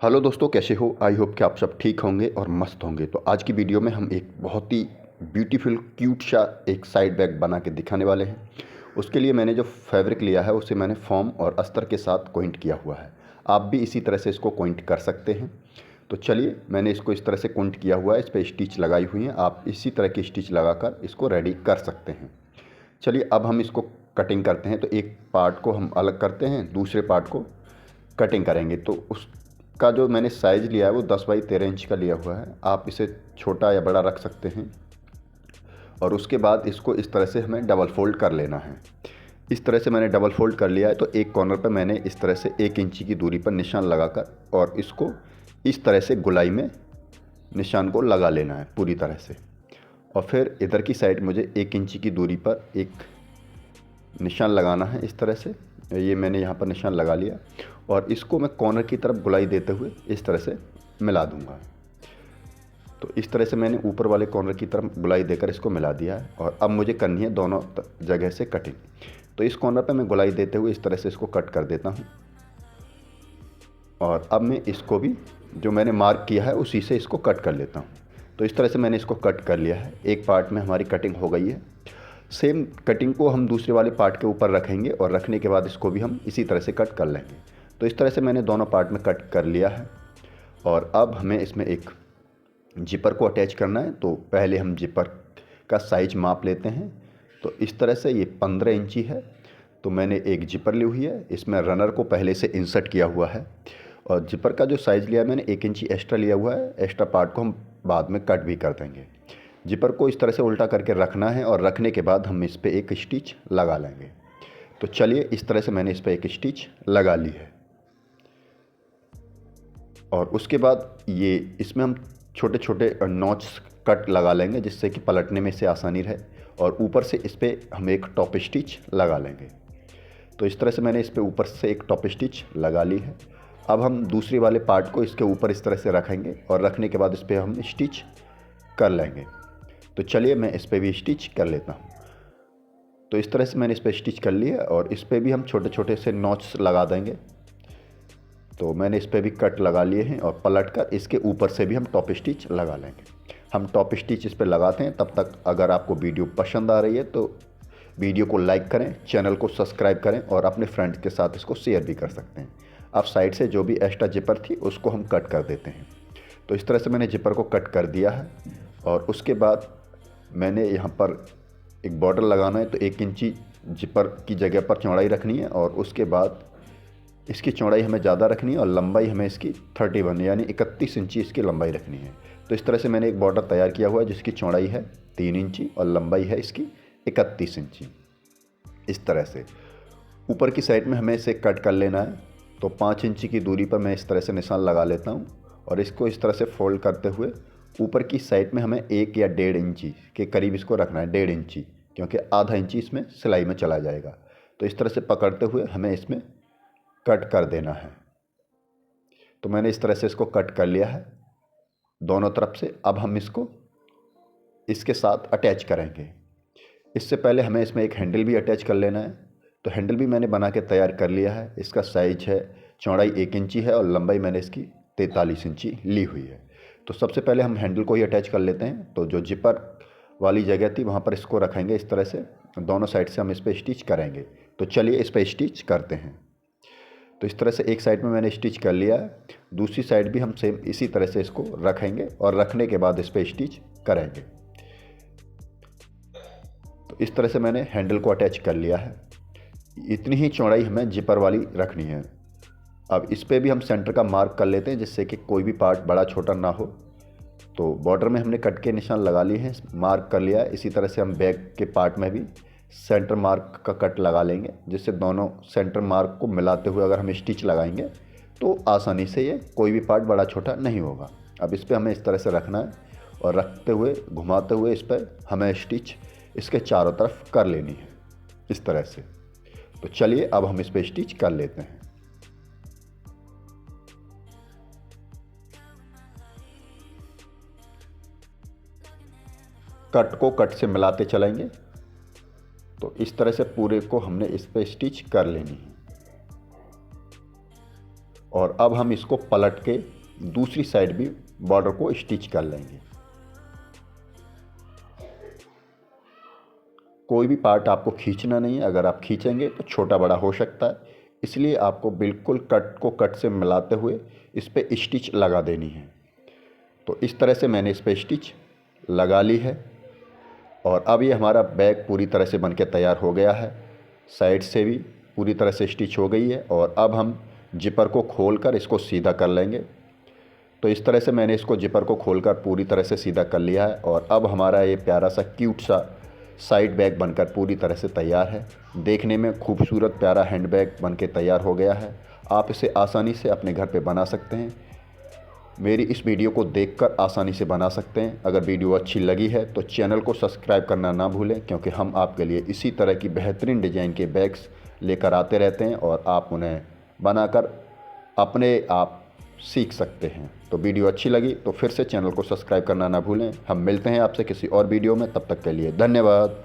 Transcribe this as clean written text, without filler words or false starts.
Hello दोस्तों, कैसे हो? आई होप कि आप सब ठीक होंगे और मस्त होंगे। तो आज की वीडियो में हम एक बहुत ही ब्यूटीफुल क्यूट सा एक साइड बैग बना के दिखाने वाले हैं। उसके लिए मैंने जो फैब्रिक लिया है उसे मैंने फॉर्म और अस्तर के साथ कोइंट किया हुआ है। आप भी इसी तरह से इसको कोइंट कर सकते हैं। तो चलिए, मैंने इसको इस तरह से कोइंट किया हुआ है, इस पर स्टिच लगाई हुई हैं। आप इसी तरह की स्टिच लगाकर इसको रेडी कर सकते हैं। चलिए, अब हम इसको कटिंग करते हैं। तो एक पार्ट को हम अलग करते हैं, दूसरे पार्ट को कटिंग करेंगे। तो उसका जो मैंने साइज़ लिया है वो 10 बाई 13 इंच का लिया हुआ है। आप इसे छोटा या बड़ा रख सकते हैं। और उसके बाद इसको इस तरह से हमें डबल फोल्ड कर लेना है। इस तरह से मैंने डबल फोल्ड कर लिया है। तो एक कॉर्नर पर मैंने इस तरह से 1 इंची की दूरी पर निशान लगाकर और इसको इस तरह से गोलाई में निशान को लगा लेना है पूरी तरह से। और फिर इधर की साइड मुझे 1 इंची की दूरी पर एक निशान लगाना है इस तरह से। ये मैंने यहाँ पर निशान लगा लिया और इसको मैं कॉर्नर की तरफ गोलाई देते हुए इस तरह से मिला दूंगा। तो इस तरह से मैंने ऊपर वाले कॉर्नर की तरफ गोलाई देकर इसको मिला दिया है। और अब मुझे करनी है दोनों जगह से कटिंग। तो इस कॉर्नर पे मैं गोलाई देते हुए इस तरह से इसको कट कर देता हूँ। और अब मैं इसको भी जो मैंने मार्क किया है उसी से इसको कट कर लेता हूँ। तो इस तरह से मैंने इसको कट कर लिया है। एक पार्ट में हमारी कटिंग हो गई है। सेम कटिंग को हम दूसरे वाले पार्ट के ऊपर रखेंगे और रखने के बाद इसको भी हम इसी तरह से कट कर लेंगे। तो इस तरह से मैंने दोनों पार्ट में कट कर लिया है। और अब हमें इसमें एक जिपर को अटैच करना है। तो पहले हम जिपर का साइज माप लेते हैं। तो इस तरह से ये 15 इंची है। तो मैंने एक जिपर ली हुई है, इसमें रनर को पहले से इंसर्ट किया हुआ है। और जिपर का जो साइज़ लिया है मैंने 1 इंची एक्स्ट्रा लिया हुआ है। एक्स्ट्रा पार्ट को हम बाद में कट भी कर देंगे। जिपर को इस तरह से उल्टा करके रखना है और रखने के बाद हम इस पर एक स्टिच लगा लेंगे। तो चलिए, इस तरह से मैंने इस पर एक स्टिच लगा ली है। और उसके बाद ये इसमें हम छोटे छोटे नॉच कट लगा लेंगे जिससे कि पलटने में से आसानी रहे। और ऊपर से इस पर हम एक टॉप स्टिच लगा लेंगे। तो इस तरह से मैंने इस पर ऊपर से एक टॉप स्टिच लगा ली है। अब हम दूसरे वाले पार्ट को इसके ऊपर इस तरह से रखेंगे और रखने के बाद इस पर हम स्टिच कर लेंगे। तो चलिए, मैं इस पर भी स्टिच कर लेता हूँ। तो इस तरह से मैंने इस पर स्टिच कर लिया और इस पर भी हम छोटे छोटे से नॉच लगा देंगे। तो मैंने इस पर भी कट लगा लिए हैं और पलट कर इसके ऊपर से भी हम टॉप स्टिच लगा लेंगे। हम टॉप स्टिच इस पर लगाते हैं। तब तक अगर आपको वीडियो पसंद आ रही है तो वीडियो को लाइक करें, चैनल को सब्सक्राइब करें और अपने फ्रेंड्स के साथ इसको शेयर भी कर सकते हैं। अब साइड से जो भी एक्स्ट्रा जिपर थी उसको हम कट कर देते हैं। तो इस तरह से मैंने जिपर को कट कर दिया है। और उसके बाद मैंने यहाँ पर एक बॉर्डर लगाना है। तो 1 इंची जिपर की जगह पर चौड़ाई रखनी है और उसके बाद इसकी चौड़ाई हमें ज़्यादा रखनी है और लंबाई हमें इसकी 31 यानी 31 इंची इसकी लंबाई रखनी है। तो इस तरह से मैंने एक बॉर्डर तैयार किया हुआ है जिसकी चौड़ाई है 3 इंची और लंबाई है इसकी 31 इंची। इस तरह से ऊपर की साइड में हमें इसे कट कर लेना है। तो 5 इंची की दूरी पर मैं इस तरह से निशान लगा लेता हूँ और इसको इस तरह से फोल्ड करते हुए ऊपर की साइड में हमें 1 या 1.5 इंची के करीब इसको रखना है। 1.5 इंची, क्योंकि आधा इंची इसमें सिलाई में चला जाएगा। तो इस तरह से पकड़ते हुए हमें इसमें कट कर देना है। तो मैंने इस तरह से इसको कट कर लिया है दोनों तरफ से। अब हम इसको इसके साथ अटैच करेंगे। इससे पहले हमें इसमें एक हैंडल भी अटैच कर लेना है। तो हैंडल भी मैंने बना के तैयार कर लिया है। इसका साइज है, चौड़ाई 1 इंची है और लंबाई मैंने इसकी 43 इंची ली हुई है। तो सबसे पहले हम हैंडल को ही अटैच कर लेते हैं। तो जो जिपर वाली जगह थी वहाँ पर इसको रखेंगे इस तरह से। दोनों साइड से हम इस पर स्टिच करेंगे। तो चलिए, इस पर स्टिच करते हैं। तो इस तरह से एक साइड में मैंने स्टिच कर लिया है, दूसरी साइड भी हम सेम इसी तरह से इसको रखेंगे और रखने के बाद इस पर स्टिच करेंगे। तो इस तरह से मैंने हैंडल को अटैच कर लिया है। इतनी ही चौड़ाई हमें जिपर वाली रखनी है। अब इस पर भी हम सेंटर का मार्क कर लेते हैं जिससे कि कोई भी पार्ट बड़ा छोटा ना हो। तो बॉर्डर में हमने कट के निशान लगा लिए हैं, मार्क कर लिया है। इसी तरह से हम बैक के पार्ट में भी सेंटर मार्क का कट लगा लेंगे जिससे दोनों सेंटर मार्क को मिलाते हुए अगर हम स्टिच लगाएंगे तो आसानी से ये कोई भी पार्ट बड़ा छोटा नहीं होगा। अब इस पर हमें इस तरह से रखना है और रखते हुए घुमाते हुए इस पर हमें स्टिच इसके चारों तरफ कर लेनी है इस तरह से। तो चलिए, अब हम इस पर स्टिच कर लेते हैं। कट को कट से मिलाते चलेंगे। तो इस तरह से पूरे को हमने इस पर स्टिच कर लेनी है। और अब हम इसको पलट के दूसरी साइड भी बॉर्डर को स्टिच कर लेंगे। कोई भी पार्ट आपको खींचना नहीं है, अगर आप खींचेंगे तो छोटा बड़ा हो सकता है, इसलिए आपको बिल्कुल कट को कट से मिलाते हुए इस पर स्टिच लगा देनी है। तो इस तरह से मैंने इस पर स्टिच लगा ली है और अब ये हमारा बैग पूरी तरह से बनके तैयार हो गया है। साइड से भी पूरी तरह से स्टिच हो गई है और अब हम जिपर को खोलकर इसको सीधा कर लेंगे। तो इस तरह से मैंने इसको जिपर को खोलकर पूरी तरह से सीधा कर लिया है और अब हमारा ये प्यारा सा क्यूट सा साइड बैग बनकर पूरी तरह से तैयार है। देखने में खूबसूरत प्यारा हैंड बैग बनके तैयार हो गया है। आप इसे आसानी से अपने घर पे बना सकते हैं। मेरी इस वीडियो को देखकर आसानी से बना सकते हैं। अगर वीडियो अच्छी लगी है तो चैनल को सब्सक्राइब करना ना भूलें, क्योंकि हम आपके लिए इसी तरह की बेहतरीन डिज़ाइन के बैग्स लेकर आते रहते हैं और आप उन्हें बनाकर अपने आप सीख सकते हैं। तो वीडियो अच्छी लगी तो फिर से चैनल को सब्सक्राइब करना ना भूलें। हम मिलते हैं आपसे किसी और वीडियो में, तब तक के लिए धन्यवाद।